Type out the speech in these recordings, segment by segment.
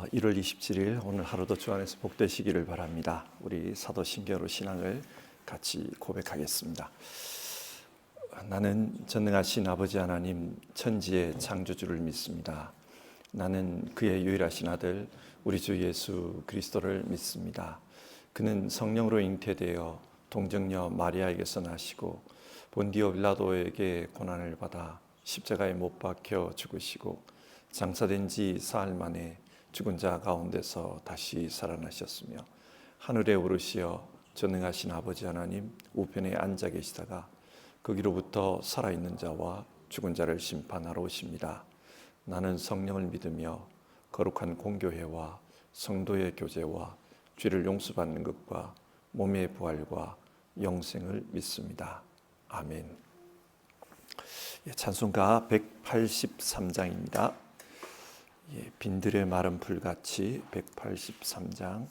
1월 27일 오늘 하루도 주 안에서 복되시기를 바랍니다. 우리 사도신경으로 신앙을 같이 고백하겠습니다. 나는 전능하신 아버지 하나님 천지의 창조주를 믿습니다. 나는 그의 유일하신 아들 우리 주 예수 그리스도를 믿습니다. 그는 성령으로 잉태되어 동정녀 마리아에게서 나시고 본디오 빌라도에게 고난을 받아 십자가에 못 박혀 죽으시고 장사된 지 사흘 만에 죽은 자 가운데서 다시 살아나셨으며 하늘에 오르시어 전능하신 아버지 하나님 우편에 앉아 계시다가 거기로부터 살아있는 자와 죽은 자를 심판하러 오십니다. 나는 성령을 믿으며 거룩한 공교회와 성도의 교제와 죄를 용서받는 것과 몸의 부활과 영생을 믿습니다. 아멘. 찬송가 183장입니다. 빈들의 마른 풀같이 183장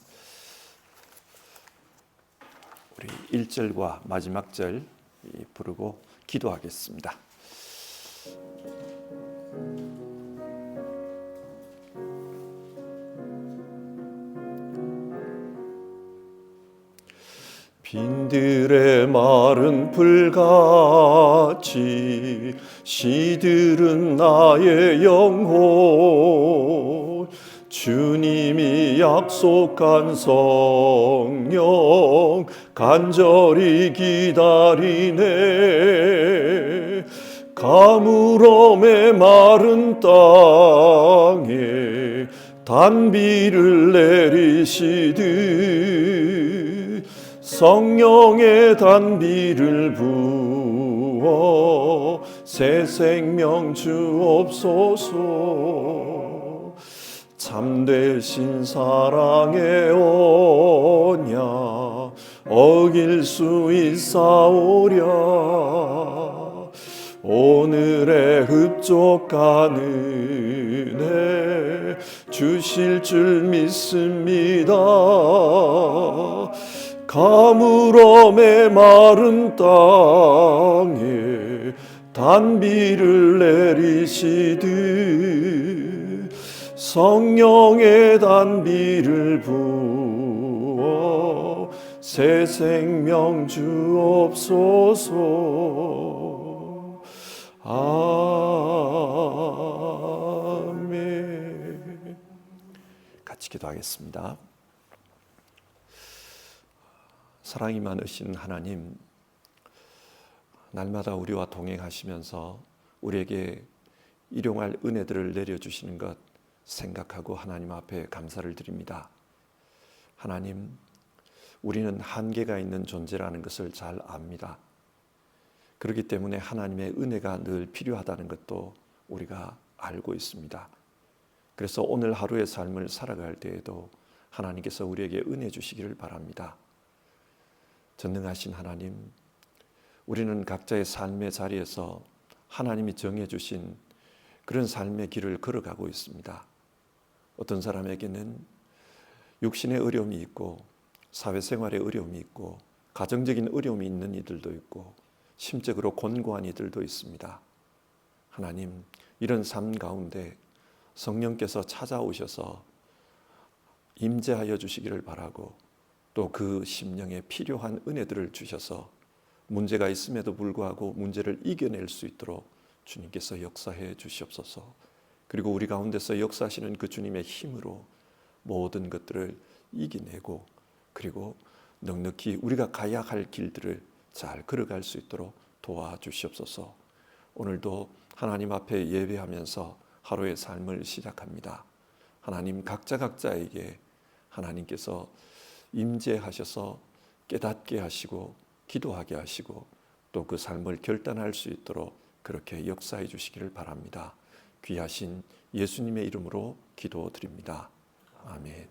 우리 1절과 마지막 절 부르고 기도하겠습니다. 빈들의 마른 풀같이 시들은 나의 영혼 주님이 약속한 성령 간절히 기다리네. 가물음의 마른 땅에 단비를 내리시듯 성령의 단비를 부어 새 생명 주옵소서. 참되신 사랑의 언약 어길 수 있사오랴. 오늘의 흡족한 은혜 주실 줄 믿습니다. 가물음의 마른 땅에 단비를 내리시듯 성령의 단비를 부어 새 생명 주옵소서. 아멘. 같이 기도하겠습니다. 사랑이 많으신 하나님, 날마다 우리와 동행하시면서 우리에게 일용할 은혜들을 내려주시는 것 생각하고 하나님 앞에 감사를 드립니다. 하나님, 우리는 한계가 있는 존재라는 것을 잘 압니다. 그렇기 때문에 하나님의 은혜가 늘 필요하다는 것도 우리가 알고 있습니다. 그래서 오늘 하루의 삶을 살아갈 때에도 하나님께서 우리에게 은혜 주시기를 바랍니다. 전능하신 하나님, 우리는 각자의 삶의 자리에서 하나님이 정해주신 그런 삶의 길을 걸어가고 있습니다. 어떤 사람에게는 육신의 어려움이 있고 사회생활의 어려움이 있고 가정적인 어려움이 있는 이들도 있고 심적으로 곤고한 이들도 있습니다. 하나님, 이런 삶 가운데 성령께서 찾아오셔서 임재하여 주시기를 바라고 또 그 심령에 필요한 은혜들을 주셔서 문제가 있음에도 불구하고 문제를 이겨낼 수 있도록 주님께서 역사해 주시옵소서. 그리고 우리 가운데서 역사하시는 그 주님의 힘으로 모든 것들을 이겨내고 그리고 넉넉히 우리가 가야 할 길들을 잘 걸어갈 수 있도록 도와주시옵소서. 오늘도 하나님 앞에 예배하면서 하루의 삶을 시작합니다. 하나님 각자에게 하나님께서 임재하셔서 깨닫게 하시고 기도하게 하시고 또 그 삶을 결단할 수 있도록 그렇게 역사해 주시기를 바랍니다. 귀하신 예수님의 이름으로 기도드립니다. 아멘.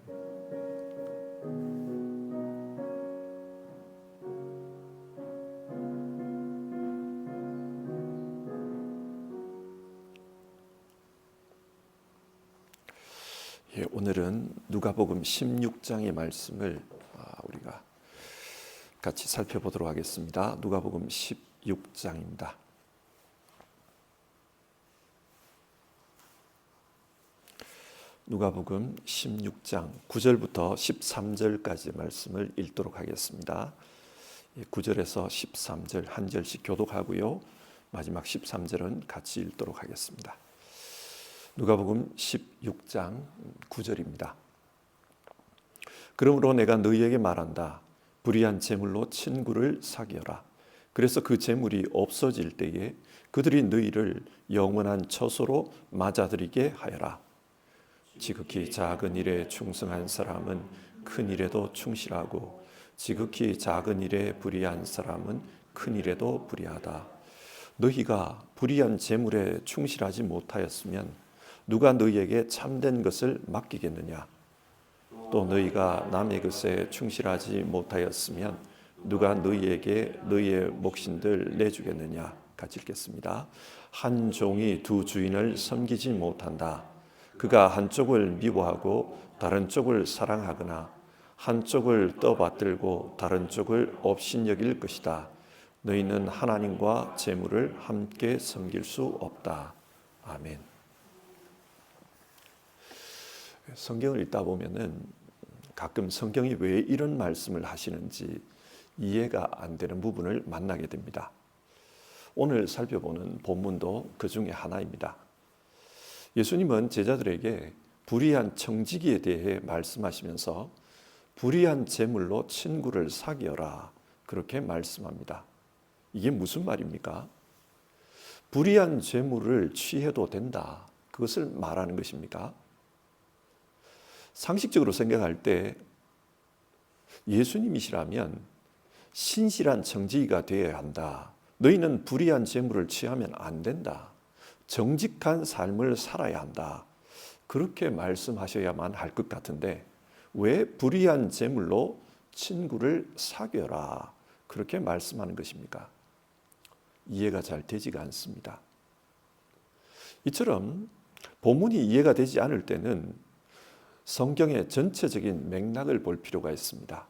오늘은 누가복음 16장의 말씀을 우리가 같이 살펴보도록 하겠습니다. 누가복음 16장입니다. 누가복음 16장 9절부터 13절까지 말씀을 읽도록 하겠습니다. 9절에서 13절 한 절씩 교독하고요. 마지막 13절은 같이 읽도록 하겠습니다. 누가복음 16장 9절입니다. 그러므로 내가 너희에게 말한다. 불의한 재물로 친구를 사귀어라. 그래서 그 재물이 없어질 때에 그들이 너희를 영원한 처소로 맞아들이게 하여라. 지극히 작은 일에 충성한 사람은 큰 일에도 충실하고 지극히 작은 일에 불의한 사람은 큰 일에도 불의하다. 너희가 불의한 재물에 충실하지 못하였으면 누가 너희에게 참된 것을 맡기겠느냐? 또 너희가 남의 것에 충실하지 못하였으면 누가 너희에게 너희의 몫인들 내주겠느냐? 같이 읽겠습니다. 한 종이 두 주인을 섬기지 못한다. 그가 한쪽을 미워하고 다른 쪽을 사랑하거나 한쪽을 떠받들고 다른 쪽을 업신여길 것이다. 너희는 하나님과 재물을 함께 섬길 수 없다. 아멘. 성경을 읽다 보면은 가끔 성경이 왜 이런 말씀을 하시는지 이해가 안 되는 부분을 만나게 됩니다. 오늘 살펴보는 본문도 그 중에 하나입니다. 예수님은 제자들에게 불의한 청지기에 대해 말씀하시면서 불의한 재물로 친구를 사귀어라 그렇게 말씀합니다. 이게 무슨 말입니까? 불의한 재물을 취해도 된다. 그것을 말하는 것입니까? 상식적으로 생각할 때 예수님이시라면 신실한 청지기가 되어야 한다. 너희는 불의한 재물을 취하면 안 된다. 정직한 삶을 살아야 한다. 그렇게 말씀하셔야만 할 것 같은데 왜 불의한 재물로 친구를 사귀어라 그렇게 말씀하는 것입니까? 이해가 잘 되지가 않습니다. 이처럼 본문이 이해가 되지 않을 때는 성경의 전체적인 맥락을 볼 필요가 있습니다.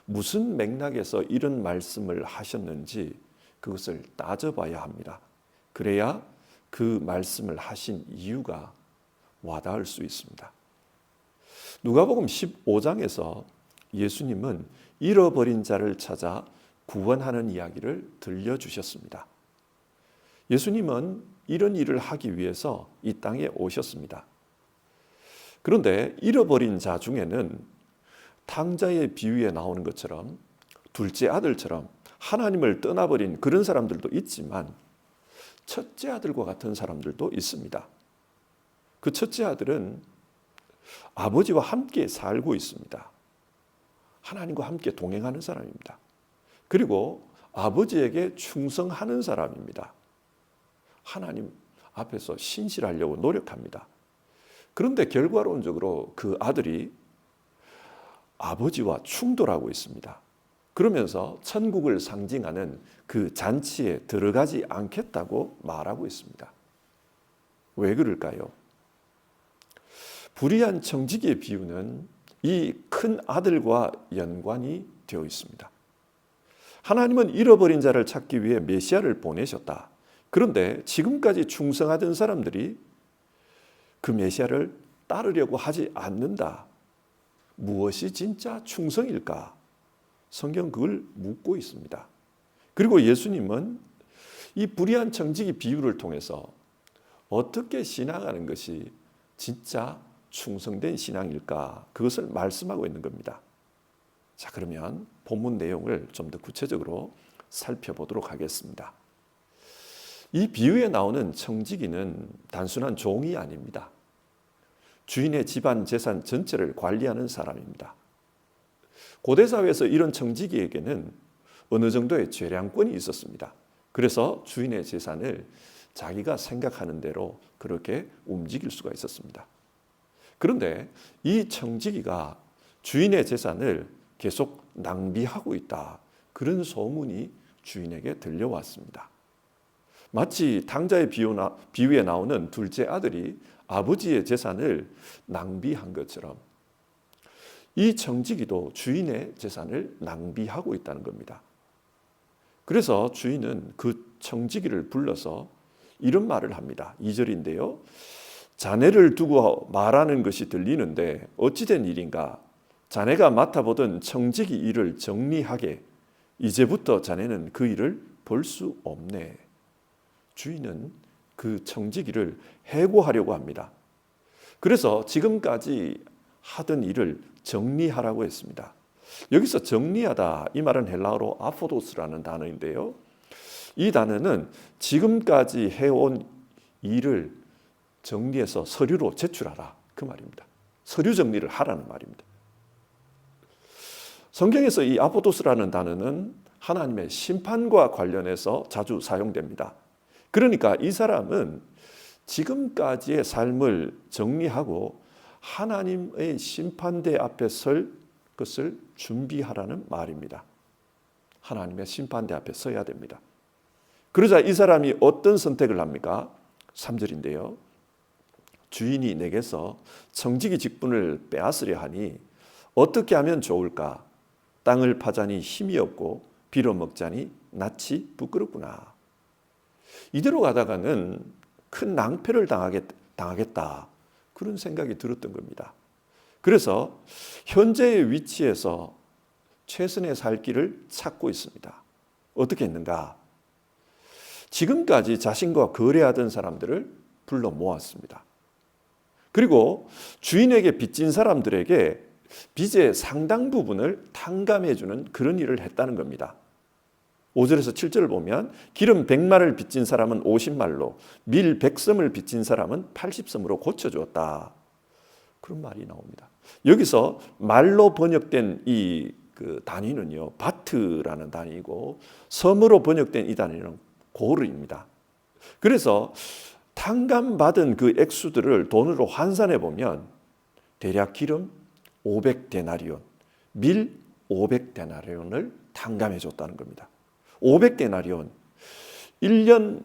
무슨 맥락에서 이런 말씀을 하셨는지 그것을 따져봐야 합니다. 그래야 그 말씀을 하신 이유가 와닿을 수 있습니다. 누가복음 15장에서 예수님은 잃어버린 자를 찾아 구원하는 이야기를 들려주셨습니다. 예수님은 이런 일을 하기 위해서 이 땅에 오셨습니다. 그런데 잃어버린 자 중에는 탕자의 비유에 나오는 것처럼 둘째 아들처럼 하나님을 떠나버린 그런 사람들도 있지만 첫째 아들과 같은 사람들도 있습니다. 그 첫째 아들은 아버지와 함께 살고 있습니다. 하나님과 함께 동행하는 사람입니다. 그리고 아버지에게 충성하는 사람입니다. 하나님 앞에서 신실하려고 노력합니다. 그런데 결과론적으로 그 아들이 아버지와 충돌하고 있습니다. 그러면서 천국을 상징하는 그 잔치에 들어가지 않겠다고 말하고 있습니다. 왜 그럴까요? 불의한 청지기의 비유는 이 큰 아들과 연관이 되어 있습니다. 하나님은 잃어버린 자를 찾기 위해 메시아를 보내셨다. 그런데 지금까지 충성하던 사람들이 그 메시아를 따르려고 하지 않는다. 무엇이 진짜 충성일까? 성경 그걸 묻고 있습니다. 그리고 예수님은 이 불의한 청지기 비유를 통해서 어떻게 신앙하는 것이 진짜 충성된 신앙일까? 그것을 말씀하고 있는 겁니다. 자, 그러면 본문 내용을 좀 더 구체적으로 살펴보도록 하겠습니다. 이 비유에 나오는 청지기는 단순한 종이 아닙니다. 주인의 집안 재산 전체를 관리하는 사람입니다. 고대 사회에서 이런 청지기에게는 어느 정도의 재량권이 있었습니다. 그래서 주인의 재산을 자기가 생각하는 대로 그렇게 움직일 수가 있었습니다. 그런데 이 청지기가 주인의 재산을 계속 낭비하고 있다. 그런 소문이 주인에게 들려왔습니다. 마치 탕자의 비유에 나오는 둘째 아들이 아버지의 재산을 낭비한 것처럼 이 청지기도 주인의 재산을 낭비하고 있다는 겁니다. 그래서 주인은 그 청지기를 불러서 이런 말을 합니다. 2절인데요. 자네를 두고 말하는 것이 들리는데 어찌된 일인가? 자네가 맡아보던 청지기 일을 정리하게. 이제부터 자네는 그 일을 볼 수 없네. 주인은 그 청지기를 해고하려고 합니다. 그래서 지금까지 하던 일을 정리하라고 했습니다. 여기서 정리하다, 이 말은 헬라어로 아포도스라는 단어인데요. 이 단어는 지금까지 해온 일을 정리해서 서류로 제출하라, 그 말입니다. 서류 정리를 하라는 말입니다. 성경에서 이 아포도스라는 단어는 하나님의 심판과 관련해서 자주 사용됩니다. 그러니까 이 사람은 지금까지의 삶을 정리하고 하나님의 심판대 앞에 설 것을 준비하라는 말입니다. 하나님의 심판대 앞에 서야 됩니다. 그러자 이 사람이 어떤 선택을 합니까? 3절인데요. 주인이 내게서 청지기 직분을 빼앗으려 하니 어떻게 하면 좋을까? 땅을 파자니 힘이 없고 빌어먹자니 낯이 부끄럽구나. 이대로 가다가는 큰 낭패를 당하겠다, 그런 생각이 들었던 겁니다. 그래서 현재의 위치에서 최선의 살 길을 찾고 있습니다. 어떻게 했는가? 지금까지 자신과 거래하던 사람들을 불러 모았습니다. 그리고 주인에게 빚진 사람들에게 빚의 상당 부분을 탕감해주는 그런 일을 했다는 겁니다. 5절에서 7절을 보면 기름 100말을 빚진 사람은 50말로, 밀 100섬을 빚진 사람은 80섬으로 고쳐주었다, 그런 말이 나옵니다. 여기서 말로 번역된 이 단위는요, 바트라는 단위이고, 섬으로 번역된 이 단위는 고르입니다. 그래서 탕감받은 그 액수들을 돈으로 환산해 보면 대략 기름 500데나리온, 밀 500데나리온을 탕감해 줬다는 겁니다. 500데나리온, 1년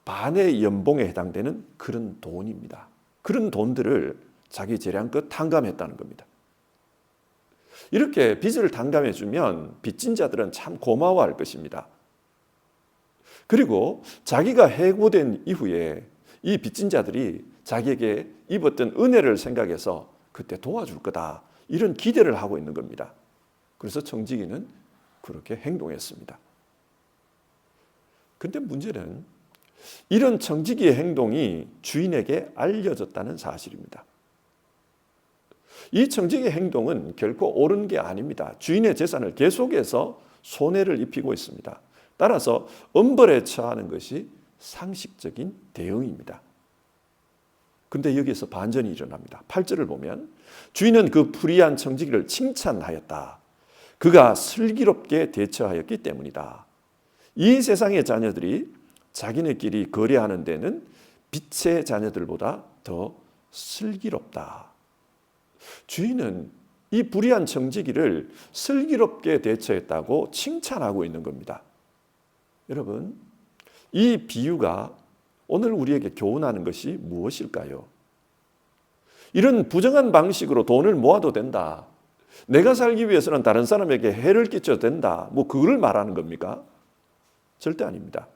반의 연봉에 해당되는 그런 돈입니다. 그런 돈들을 자기 재량껏 탕감했다는 겁니다. 이렇게 빚을 탕감해 주면 빚진 자들은 참 고마워할 것입니다. 그리고 자기가 해고된 이후에 이 빚진 자들이 자기에게 입었던 은혜를 생각해서 그때 도와줄 거다, 이런 기대를 하고 있는 겁니다. 그래서 청지기는 그렇게 행동했습니다. 그런데 문제는 이런 청지기의 행동이 주인에게 알려졌다는 사실입니다. 이 청지기의 행동은 결코 옳은 게 아닙니다. 주인의 재산을 계속해서 손해를 입히고 있습니다. 따라서 엄벌에 처하는 것이 상식적인 대응입니다. 그런데 여기에서 반전이 일어납니다. 8절을 보면 주인은 그 불의한 청지기를 칭찬하였다. 그가 슬기롭게 대처하였기 때문이다. 이 세상의 자녀들이 자기네끼리 거래하는 데는 빛의 자녀들보다 더 슬기롭다. 주인은 이 불의한 청지기를 슬기롭게 대처했다고 칭찬하고 있는 겁니다. 여러분, 이 비유가 오늘 우리에게 교훈하는 것이 무엇일까요? 이런 부정한 방식으로 돈을 모아도 된다, 내가 살기 위해서는 다른 사람에게 해를 끼쳐도 된다, 그걸 말하는 겁니까? 절대 아닙니다.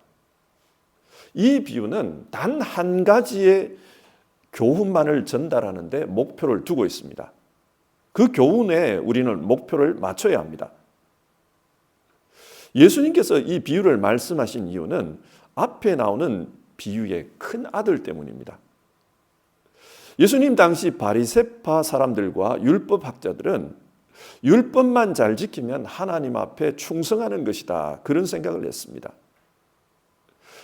이 비유는 단 한 가지의 교훈만을 전달하는 데 목표를 두고 있습니다. 그 교훈에 우리는 목표를 맞춰야 합니다. 예수님께서 이 비유를 말씀하신 이유는 앞에 나오는 비유의 큰 아들 때문입니다. 예수님 당시 바리새파 사람들과 율법학자들은 율법만 잘 지키면 하나님 앞에 충성하는 것이다, 그런 생각을 했습니다.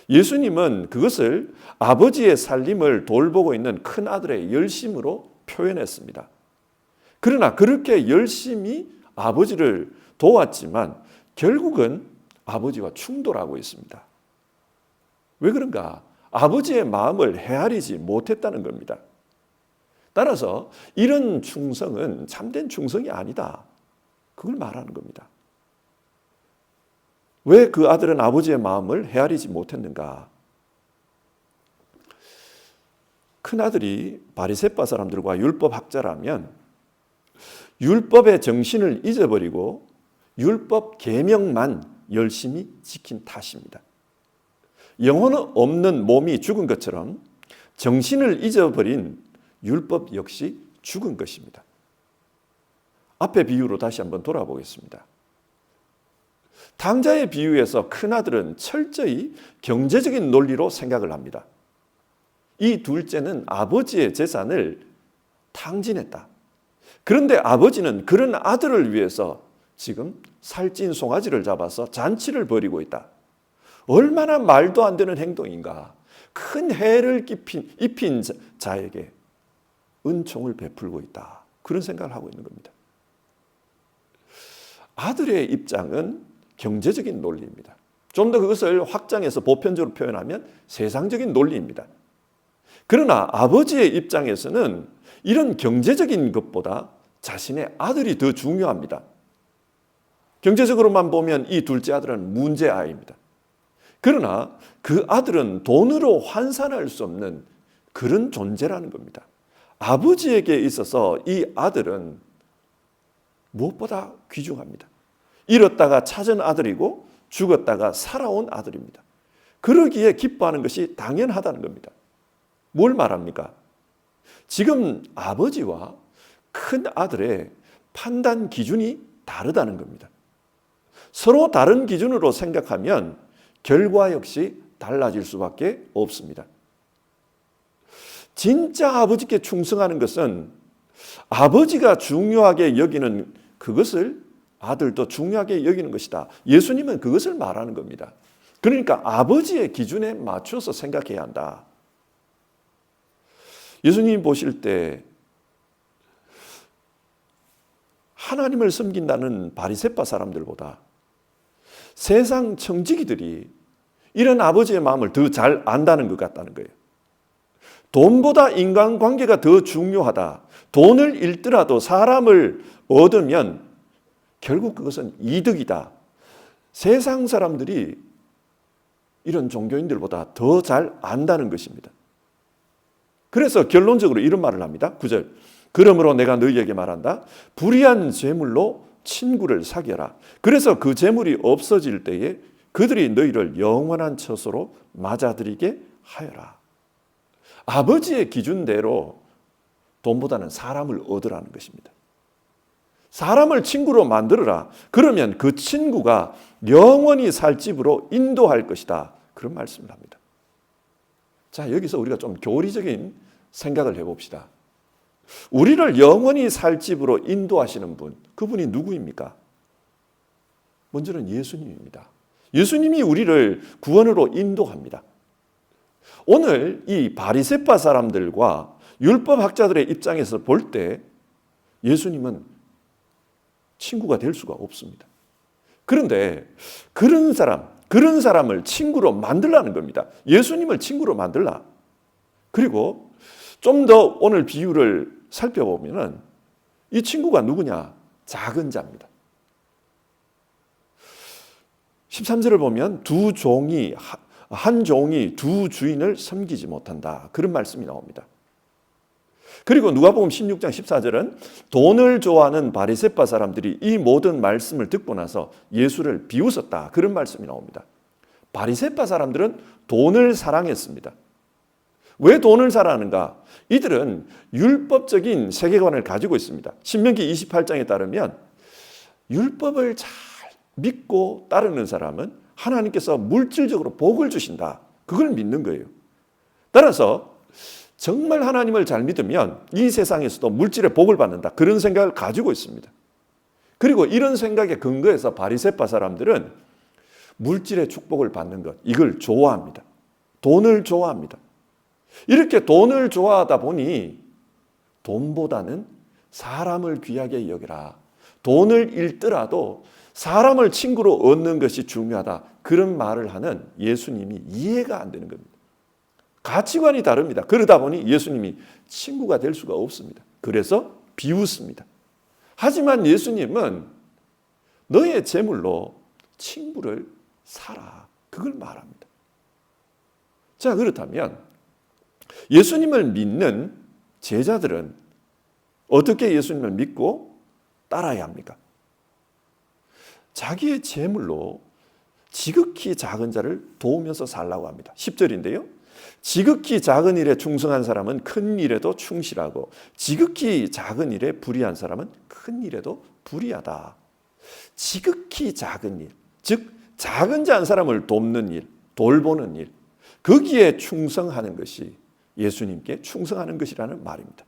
예수님은 그것을 아버지의 살림을 돌보고 있는 큰 아들의 열심으로 표현했습니다. 그러나 그렇게 열심히 아버지를 도왔지만 결국은 아버지와 충돌하고 있습니다. 왜 그런가? 아버지의 마음을 헤아리지 못했다는 겁니다. 따라서 이런 충성은 참된 충성이 아니다, 그걸 말하는 겁니다. 왜 그 아들은 아버지의 마음을 헤아리지 못했는가? 큰아들이 바리새파 사람들과 율법학자라면 율법의 정신을 잊어버리고 율법 계명만 열심히 지킨 탓입니다. 영혼 없는 몸이 죽은 것처럼 정신을 잊어버린 율법 역시 죽은 것입니다. 앞의 비유로 다시 한번 돌아보겠습니다. 탕자의 비유에서 큰아들은 철저히 경제적인 논리로 생각을 합니다. 이 둘째는 아버지의 재산을 탕진했다. 그런데 아버지는 그런 아들을 위해서 지금 살찐 송아지를 잡아서 잔치를 벌이고 있다. 얼마나 말도 안 되는 행동인가. 큰 해를 입힌 자에게 은총을 베풀고 있다. 그런 생각을 하고 있는 겁니다. 아들의 입장은 경제적인 논리입니다. 좀 더 그것을 확장해서 보편적으로 표현하면 세상적인 논리입니다. 그러나 아버지의 입장에서는 이런 경제적인 것보다 자신의 아들이 더 중요합니다. 경제적으로만 보면 이 둘째 아들은 문제 아이입니다. 그러나 그 아들은 돈으로 환산할 수 없는 그런 존재라는 겁니다. 아버지에게 있어서 이 아들은 무엇보다 귀중합니다. 잃었다가 찾은 아들이고 죽었다가 살아온 아들입니다. 그러기에 기뻐하는 것이 당연하다는 겁니다. 뭘 말합니까? 지금 아버지와 큰 아들의 판단 기준이 다르다는 겁니다. 서로 다른 기준으로 생각하면 결과 역시 달라질 수밖에 없습니다. 진짜 아버지께 충성하는 것은 아버지가 중요하게 여기는 그것을 아들도 중요하게 여기는 것이다. 예수님은 그것을 말하는 겁니다. 그러니까 아버지의 기준에 맞춰서 생각해야 한다. 예수님 보실 때 하나님을 섬긴다는 바리새파 사람들보다 세상 청지기들이 이런 아버지의 마음을 더 잘 안다는 것 같다는 거예요. 돈보다 인간관계가 더 중요하다. 돈을 잃더라도 사람을 얻으면 결국 그것은 이득이다. 세상 사람들이 이런 종교인들보다 더 잘 안다는 것입니다. 그래서 결론적으로 이런 말을 합니다. 9절. 그러므로 내가 너희에게 말한다. 불의한 재물로 친구를 사귀어라. 그래서 그 재물이 없어질 때에 그들이 너희를 영원한 처소로 맞아들이게 하여라. 아버지의 기준대로 돈보다는 사람을 얻으라는 것입니다. 사람을 친구로 만들어라. 그러면 그 친구가 영원히 살 집으로 인도할 것이다. 그런 말씀을 합니다. 자, 여기서 우리가 좀 교리적인 생각을 해봅시다. 우리를 영원히 살 집으로 인도하시는 분, 그분이 누구입니까? 먼저는 예수님입니다. 예수님이 우리를 구원으로 인도합니다. 오늘 이 바리새파 사람들과 율법학자들의 입장에서 볼 때 예수님은 친구가 될 수가 없습니다. 그런데 그런 사람을 친구로 만들라는 겁니다. 예수님을 친구로 만들라. 그리고 좀 더 오늘 비유를 살펴보면은 이 친구가 누구냐? 작은 자입니다. 13절을 보면 한 종이 두 주인을 섬기지 못한다. 그런 말씀이 나옵니다. 그리고 누가복음 16장 14절은 돈을 좋아하는 바리새파 사람들이 이 모든 말씀을 듣고 나서 예수를 비웃었다. 그런 말씀이 나옵니다. 바리새파 사람들은 돈을 사랑했습니다. 왜 돈을 사랑하는가? 이들은 율법적인 세계관을 가지고 있습니다. 신명기 28장에 따르면 율법을 잘 믿고 따르는 사람은 하나님께서 물질적으로 복을 주신다. 그걸 믿는 거예요. 따라서 정말 하나님을 잘 믿으면 이 세상에서도 물질의 복을 받는다. 그런 생각을 가지고 있습니다. 그리고 이런 생각에 근거해서 바리새파 사람들은 물질의 축복을 받는 것, 이걸 좋아합니다. 돈을 좋아합니다. 이렇게 돈을 좋아하다 보니 돈보다는 사람을 귀하게 여기라. 돈을 잃더라도 사람을 친구로 얻는 것이 중요하다. 그런 말을 하는 예수님이 이해가 안 되는 겁니다. 가치관이 다릅니다. 그러다 보니 예수님이 친구가 될 수가 없습니다. 그래서 비웃습니다. 하지만 예수님은 너의 재물로 친구를 사라. 그걸 말합니다. 자, 그렇다면 예수님을 믿는 제자들은 어떻게 예수님을 믿고 따라야 합니까? 자기의 재물로 지극히 작은 자를 도우면서 살라고 합니다. 10절인데요. 지극히 작은 일에 충성한 사람은 큰 일에도 충실하고 지극히 작은 일에 불의한 사람은 큰 일에도 불의하다. 지극히 작은 일, 즉 작은 자 한 사람을 돕는 일, 돌보는 일, 거기에 충성하는 것이 예수님께 충성하는 것이라는 말입니다.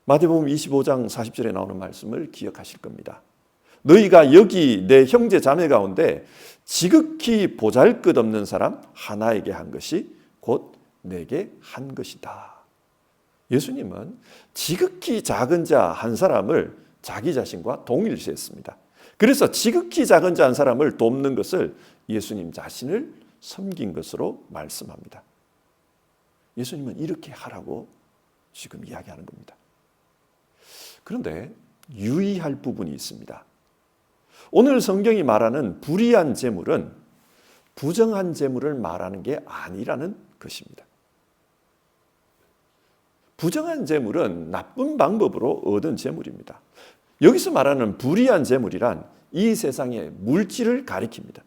마태복음 25장 40절에 나오는 말씀을 기억하실 겁니다. 너희가 여기 내 형제 자매 가운데 지극히 보잘것없는 사람 하나에게 한 것이 곧 내게 한 것이다. 예수님은 지극히 작은 자 한 사람을 자기 자신과 동일시했습니다. 그래서 지극히 작은 자 한 사람을 돕는 것을 예수님 자신을 섬긴 것으로 말씀합니다. 예수님은 이렇게 하라고 지금 이야기하는 겁니다. 그런데 유의할 부분이 있습니다. 오늘 성경이 말하는 불의한 재물은 부정한 재물을 말하는 게 아니라는 것입니다. 부정한 재물은 나쁜 방법으로 얻은 재물입니다. 여기서 말하는 불의한 재물이란 이 세상의 물질을 가리킵니다.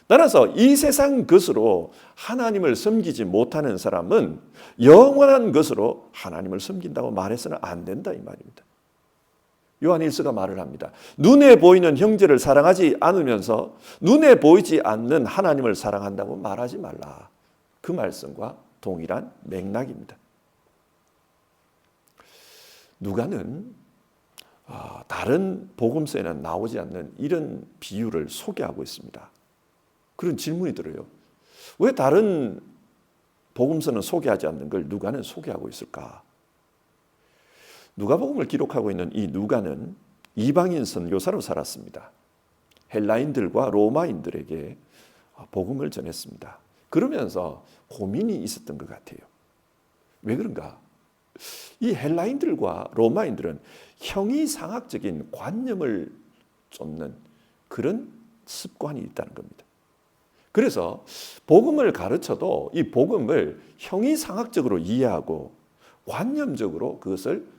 따라서 이 세상 것으로 하나님을 섬기지 못하는 사람은 영원한 것으로 하나님을 섬긴다고 말해서는 안 된다 이 말입니다. 요한 1서가 말을 합니다. 눈에 보이는 형제를 사랑하지 않으면서 눈에 보이지 않는 하나님을 사랑한다고 말하지 말라. 그 말씀과 동일한 맥락입니다. 누가는 다른 복음서에는 나오지 않는 이런 비유를 소개하고 있습니다. 그런 질문이 들어요. 왜 다른 복음서는 소개하지 않는 걸 누가는 소개하고 있을까? 누가복음을 기록하고 있는 이 누가는 이방인 선교사로 살았습니다. 헬라인들과 로마인들에게 복음을 전했습니다. 그러면서 고민이 있었던 것 같아요. 왜 그런가? 이 헬라인들과 로마인들은 형이상학적인 관념을 쫓는 그런 습관이 있다는 겁니다. 그래서 복음을 가르쳐도 이 복음을 형이상학적으로 이해하고 관념적으로 그것을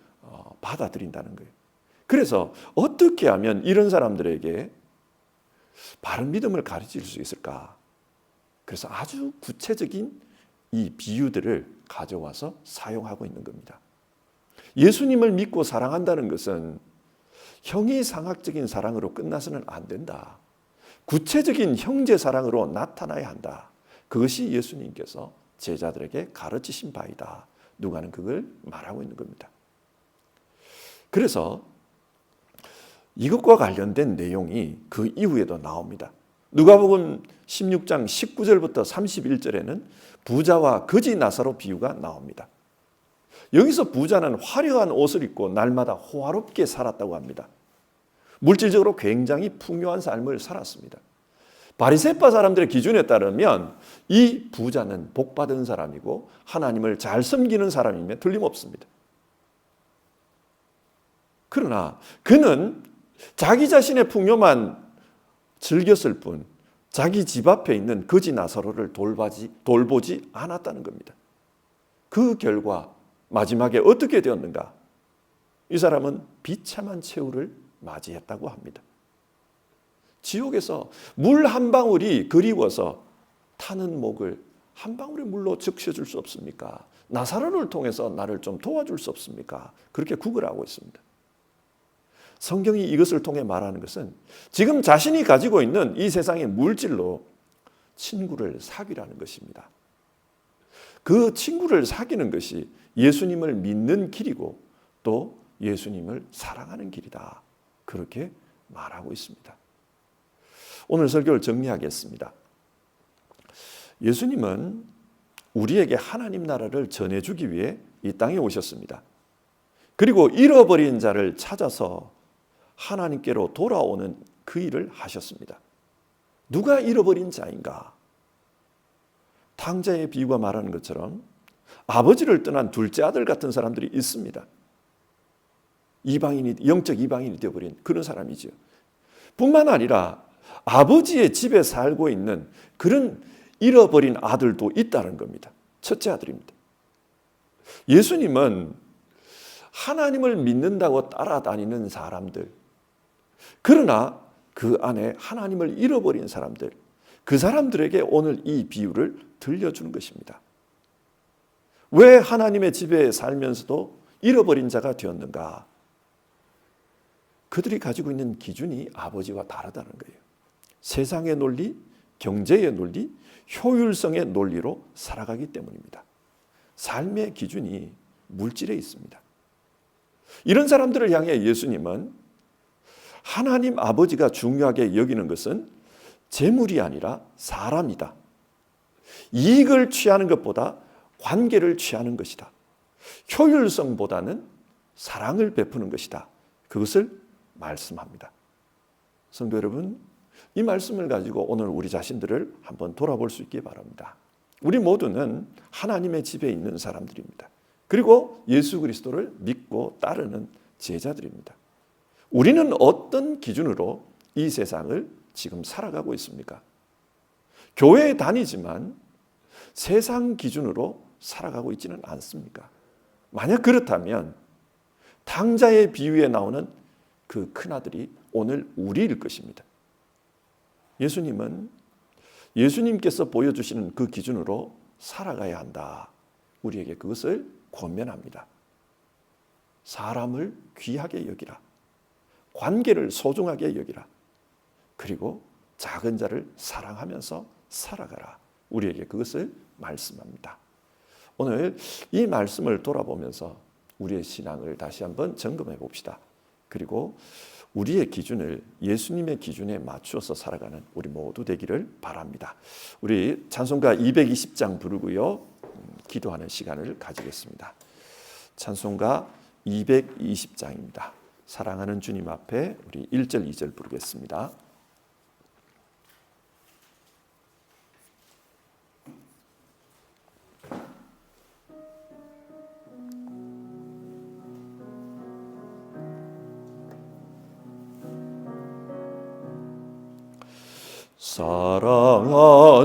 받아들인다는 거예요. 그래서 어떻게 하면 이런 사람들에게 바른 믿음을 가르칠 수 있을까? 그래서 아주 구체적인 이 비유들을 가져와서 사용하고 있는 겁니다. 예수님을 믿고 사랑한다는 것은 형이상학적인 사랑으로 끝나서는 안 된다. 구체적인 형제 사랑으로 나타나야 한다. 그것이 예수님께서 제자들에게 가르치신 바이다. 누가는 그걸 말하고 있는 겁니다. 그래서 이것과 관련된 내용이 그 이후에도 나옵니다. 누가복음 16장 19절부터 31절에는 부자와 거지 나사로 비유가 나옵니다. 여기서 부자는 화려한 옷을 입고 날마다 호화롭게 살았다고 합니다. 물질적으로 굉장히 풍요한 삶을 살았습니다. 바리새파 사람들의 기준에 따르면 이 부자는 복받은 사람이고 하나님을 잘 섬기는 사람이면 틀림없습니다. 그러나 그는 자기 자신의 풍요만 즐겼을 뿐 자기 집 앞에 있는 거지 나사로를 돌보지 않았다는 겁니다. 그 결과 마지막에 어떻게 되었는가? 이 사람은 비참한 최후를 맞이했다고 합니다. 지옥에서 물 한 방울이 그리워서 타는 목을 한 방울의 물로 적셔줄 수 없습니까? 나사로를 통해서 나를 좀 도와줄 수 없습니까? 그렇게 구걸하고 있습니다. 성경이 이것을 통해 말하는 것은 지금 자신이 가지고 있는 이 세상의 물질로 친구를 사귀라는 것입니다. 그 친구를 사귀는 것이 예수님을 믿는 길이고 또 예수님을 사랑하는 길이다. 그렇게 말하고 있습니다. 오늘 설교를 정리하겠습니다. 예수님은 우리에게 하나님 나라를 전해주기 위해 이 땅에 오셨습니다. 그리고 잃어버린 자를 찾아서 하나님께로 돌아오는 그 일을 하셨습니다. 누가 잃어버린 자인가? 탕자의 비유가 말하는 것처럼 아버지를 떠난 둘째 아들 같은 사람들이 있습니다. 영적 이방인이 되어버린 그런 사람이죠. 뿐만 아니라 아버지의 집에 살고 있는 그런 잃어버린 아들도 있다는 겁니다. 첫째 아들입니다. 예수님은 하나님을 믿는다고 따라다니는 사람들, 그러나 그 안에 하나님을 잃어버린 사람들, 그 사람들에게 오늘 이 비유를 들려주는 것입니다. 왜 하나님의 집에 살면서도 잃어버린 자가 되었는가? 그들이 가지고 있는 기준이 아버지와 다르다는 거예요. 세상의 논리, 경제의 논리, 효율성의 논리로 살아가기 때문입니다. 삶의 기준이 물질에 있습니다. 이런 사람들을 향해 예수님은 하나님 아버지가 중요하게 여기는 것은 재물이 아니라 사람이다. 이익을 취하는 것보다 관계를 취하는 것이다. 효율성보다는 사랑을 베푸는 것이다. 그것을 말씀합니다. 성도 여러분, 이 말씀을 가지고 오늘 우리 자신들을 한번 돌아볼 수 있기 바랍니다. 우리 모두는 하나님의 집에 있는 사람들입니다. 그리고 예수 그리스도를 믿고 따르는 제자들입니다. 우리는 어떤 기준으로 이 세상을 지금 살아가고 있습니까? 교회에 다니지만 세상 기준으로 살아가고 있지는 않습니까? 만약 그렇다면 탕자의 비유에 나오는 그 큰아들이 오늘 우리일 것입니다. 예수님은 예수님께서 보여주시는 그 기준으로 살아가야 한다. 우리에게 그것을 권면합니다. 사람을 귀하게 여기라. 관계를 소중하게 여기라. 그리고 작은 자를 사랑하면서 살아가라. 우리에게 그것을 말씀합니다. 오늘 이 말씀을 돌아보면서 우리의 신앙을 다시 한번 점검해 봅시다. 그리고 우리의 기준을 예수님의 기준에 맞추어서 살아가는 우리 모두 되기를 바랍니다. 우리 찬송가 220장 부르고요. 기도하는 시간을 가지겠습니다. 찬송가 220장입니다. 사랑하는 주님 앞에 우리 1절, 2절 부르겠습니다.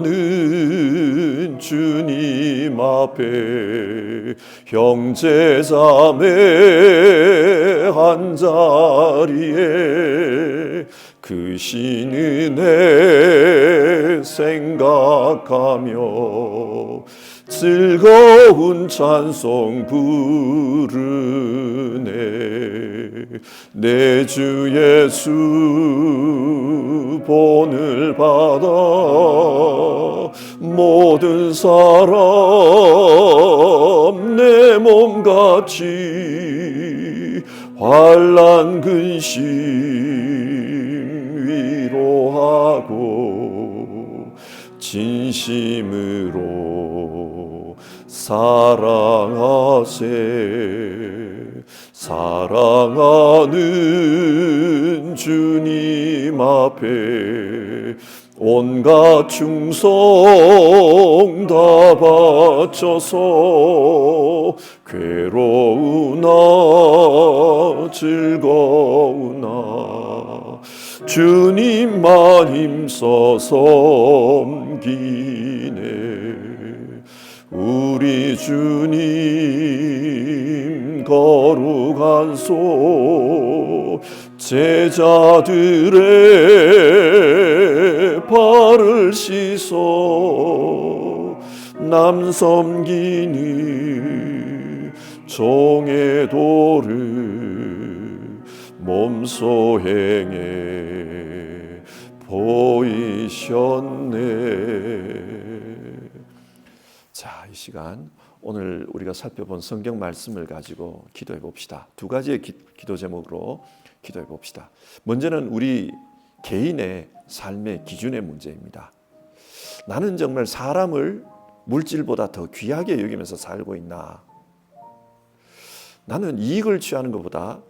사랑하는 주님 앞에 형제자매 한자리에 그 신은혜 생각하며 즐거운 찬송 부르네. 내 주 예수 본을 받아 모든 사람 내 몸같이 환난 근심 위로하고 진심으로 사랑하세. 사랑하는 주님 앞에 온갖 충성 다 바쳐서 괴로우나 즐거우나 주님만 힘써 섬기네. 우리 주님 거룩한 손 제자들의 발을 씻어 남 섬기니 종의 도를 몸소 행해 보이셨네. 자, 이 시간 오늘 우리가 살펴본 성경 말씀을 가지고 기도해 봅시다. 두 가지의 기도 제목으로 기도해 봅시다. 먼저는 우리 개인의 삶의 기준의 문제입니다. 나는 정말 사람을 물질보다 더 귀하게 여기면서 살고 있나? 나는 이익을 취하는 것보다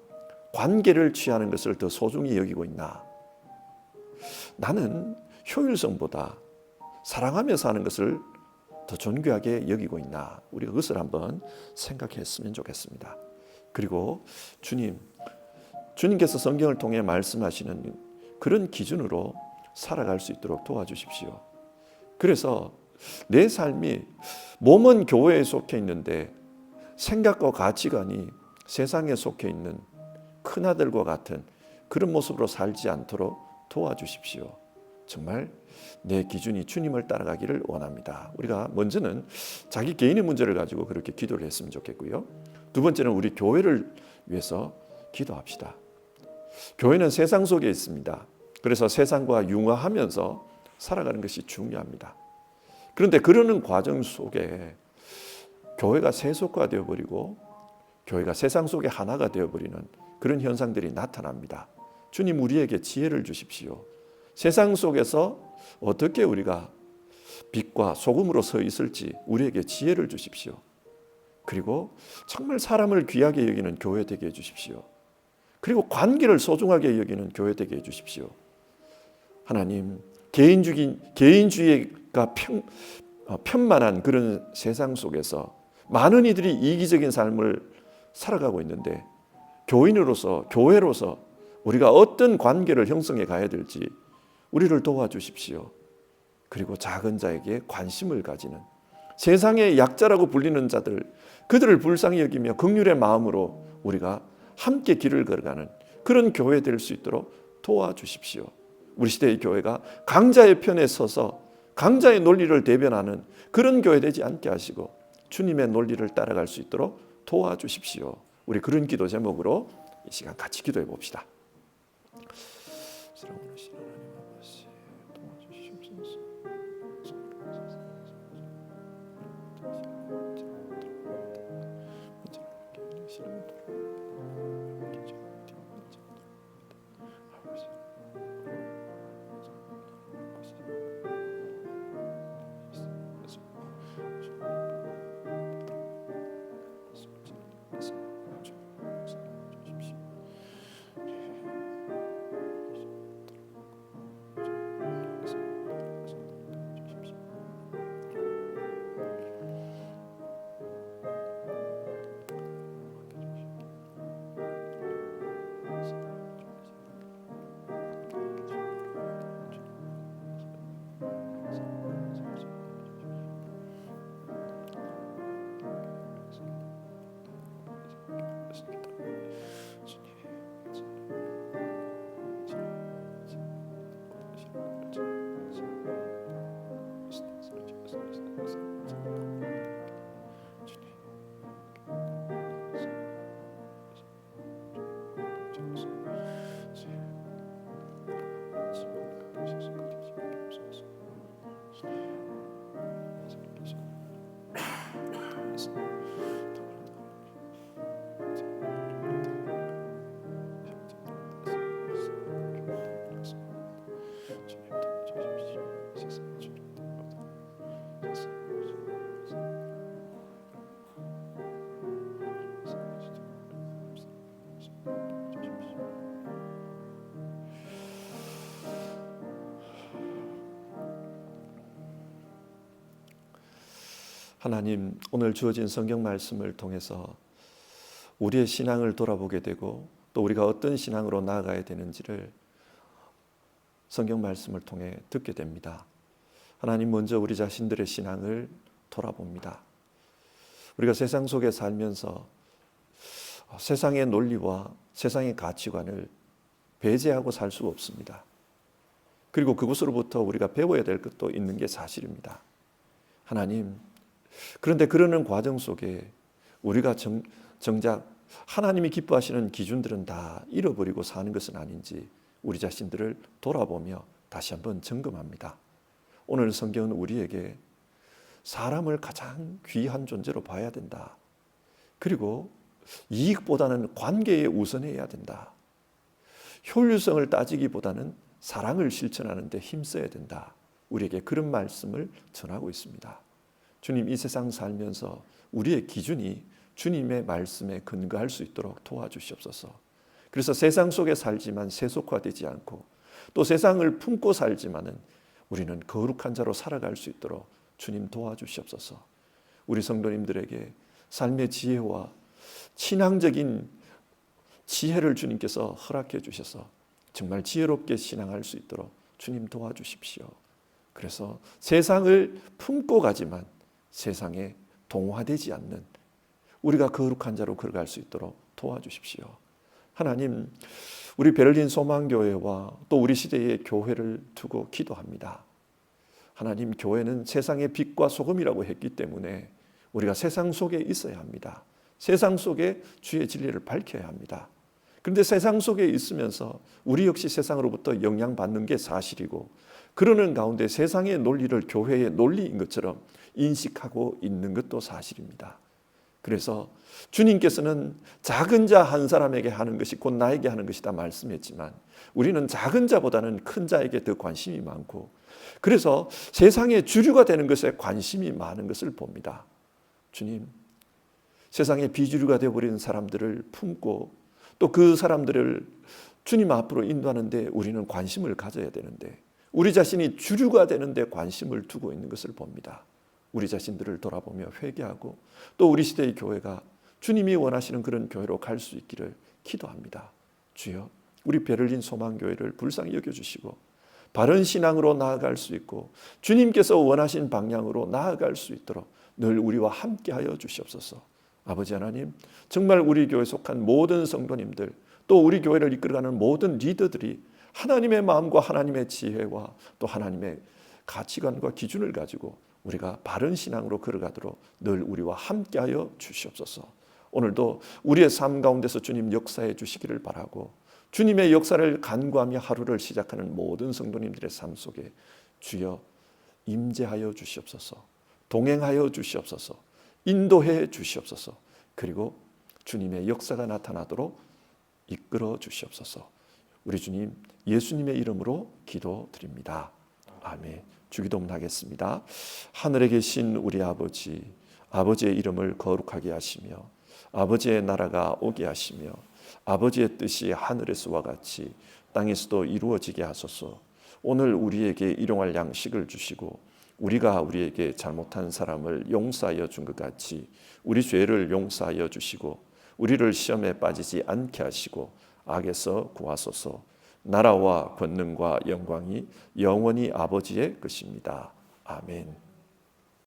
관계를 취하는 것을 더 소중히 여기고 있나? 나는 효율성보다 사랑하며 사는 것을 더 존귀하게 여기고 있나? 우리가 그것을 한번 생각했으면 좋겠습니다. 그리고 주님께서 성경을 통해 말씀하시는 그런 기준으로 살아갈 수 있도록 도와주십시오. 그래서 내 삶이 몸은 교회에 속해 있는데 생각과 가치관이 세상에 속해 있는 큰아들과 같은 그런 모습으로 살지 않도록 도와주십시오. 정말 내 기준이 주님을 따라가기를 원합니다. 우리가 먼저는 자기 개인의 문제를 가지고 그렇게 기도를 했으면 좋겠고요. 두 번째는 우리 교회를 위해서 기도합시다. 교회는 세상 속에 있습니다. 그래서 세상과 융화하면서 살아가는 것이 중요합니다. 그런데 그러는 과정 속에 교회가 세속화되어 버리고 교회가 세상 속에 하나가 되어버리는 그런 현상들이 나타납니다. 주님 우리에게 지혜를 주십시오. 세상 속에서 어떻게 우리가 빛과 소금으로 서 있을지 우리에게 지혜를 주십시오. 그리고 정말 사람을 귀하게 여기는 교회 되게 해주십시오. 그리고 관계를 소중하게 여기는 교회 되게 해주십시오. 하나님, 개인주의가 편만한 그런 세상 속에서 많은 이들이 이기적인 삶을 살아가고 있는데 교인으로서 교회로서 우리가 어떤 관계를 형성해 가야 될지 우리를 도와주십시오. 그리고 작은 자에게 관심을 가지는 세상의 약자라고 불리는 자들, 그들을 불쌍히 여기며 긍휼의 마음으로 우리가 함께 길을 걸어가는 그런 교회 될 수 있도록 도와주십시오. 우리 시대의 교회가 강자의 편에 서서 강자의 논리를 대변하는 그런 교회 되지 않게 하시고 주님의 논리를 따라갈 수 있도록 도와주십시오. 우리 그런 기도 제목으로 이 시간 같이 기도해 봅시다. 하나님, 오늘 주어진 성경 말씀을 통해서 우리의 신앙을 돌아보게 되고 또 우리가 어떤 신앙으로 나아가야 되는지를 성경 말씀을 통해 듣게 됩니다. 하나님, 먼저 우리 자신들의 신앙을 돌아봅니다. 우리가 세상 속에 살면서 세상의 논리와 세상의 가치관을 배제하고 살 수 없습니다. 그리고 그곳으로부터 우리가 배워야 될 것도 있는 게 사실입니다. 하나님, 그런데 그러는 과정 속에 우리가 정작 하나님이 기뻐하시는 기준들은 다 잃어버리고 사는 것은 아닌지 우리 자신들을 돌아보며 다시 한번 점검합니다. 오늘 성경은 우리에게 사람을 가장 귀한 존재로 봐야 된다. 그리고 이익보다는 관계에 우선해야 된다. 효율성을 따지기보다는 사랑을 실천하는 데 힘써야 된다. 우리에게 그런 말씀을 전하고 있습니다. 주님, 이 세상 살면서 우리의 기준이 주님의 말씀에 근거할 수 있도록 도와주시옵소서. 그래서 세상 속에 살지만 세속화되지 않고 또 세상을 품고 살지만은 우리는 거룩한 자로 살아갈 수 있도록 주님 도와주시옵소서. 우리 성도님들에게 삶의 지혜와 신앙적인 지혜를 주님께서 허락해 주셔서 정말 지혜롭게 신앙할 수 있도록 주님 도와주십시오. 그래서 세상을 품고 가지만 세상에 동화되지 않는 우리가 거룩한 자로 걸어갈 수 있도록 도와주십시오. 하나님, 우리 베를린 소망교회와 또 우리 시대의 교회를 두고 기도합니다. 하나님, 교회는 세상의 빛과 소금이라고 했기 때문에 우리가 세상 속에 있어야 합니다. 세상 속에 주의 진리를 밝혀야 합니다. 그런데 세상 속에 있으면서 우리 역시 세상으로부터 영향받는 게 사실이고, 그러는 가운데 세상의 논리를 교회의 논리인 것처럼 인식하고 있는 것도 사실입니다. 그래서 주님께서는 작은 자 한 사람에게 하는 것이 곧 나에게 하는 것이다 말씀했지만, 우리는 작은 자보다는 큰 자에게 더 관심이 많고, 그래서 세상의 주류가 되는 것에 관심이 많은 것을 봅니다. 주님, 세상의 비주류가 되어버린 사람들을 품고 또 그 사람들을 주님 앞으로 인도하는데 우리는 관심을 가져야 되는데, 우리 자신이 주류가 되는데 관심을 두고 있는 것을 봅니다. 우리 자신들을 돌아보며 회개하고 또 우리 시대의 교회가 주님이 원하시는 그런 교회로 갈 수 있기를 기도합니다. 주여, 우리 베를린 소망교회를 불쌍히 여겨주시고 바른 신앙으로 나아갈 수 있고 주님께서 원하신 방향으로 나아갈 수 있도록 늘 우리와 함께하여 주시옵소서. 아버지 하나님, 정말 우리 교회에 속한 모든 성도님들, 또 우리 교회를 이끌어가는 모든 리더들이 하나님의 마음과 하나님의 지혜와 또 하나님의 가치관과 기준을 가지고 우리가 바른 신앙으로 걸어가도록 늘 우리와 함께하여 주시옵소서. 오늘도 우리의 삶 가운데서 주님 역사해 주시기를 바라고, 주님의 역사를 간구하며 하루를 시작하는 모든 성도님들의 삶 속에 주여 임재하여 주시옵소서. 동행하여 주시옵소서. 인도해 주시옵소서. 그리고 주님의 역사가 나타나도록 이끌어 주시옵소서. 우리 주님 예수님의 이름으로 기도드립니다. 아멘. 주기도문 하겠습니다. 하늘에 계신 우리 아버지, 아버지의 이름을 거룩하게 하시며 아버지의 나라가 오게 하시며 아버지의 뜻이 하늘에서와 같이 땅에서도 이루어지게 하소서. 오늘 우리에게 일용할 양식을 주시고 우리가 우리에게 잘못한 사람을 용서하여 준 것 같이 우리 죄를 용서하여 주시고 우리를 시험에 빠지지 않게 하시고 악에서 구하소서. 나라와 권능과 영광이 영원히 아버지의 것입니다. 아멘.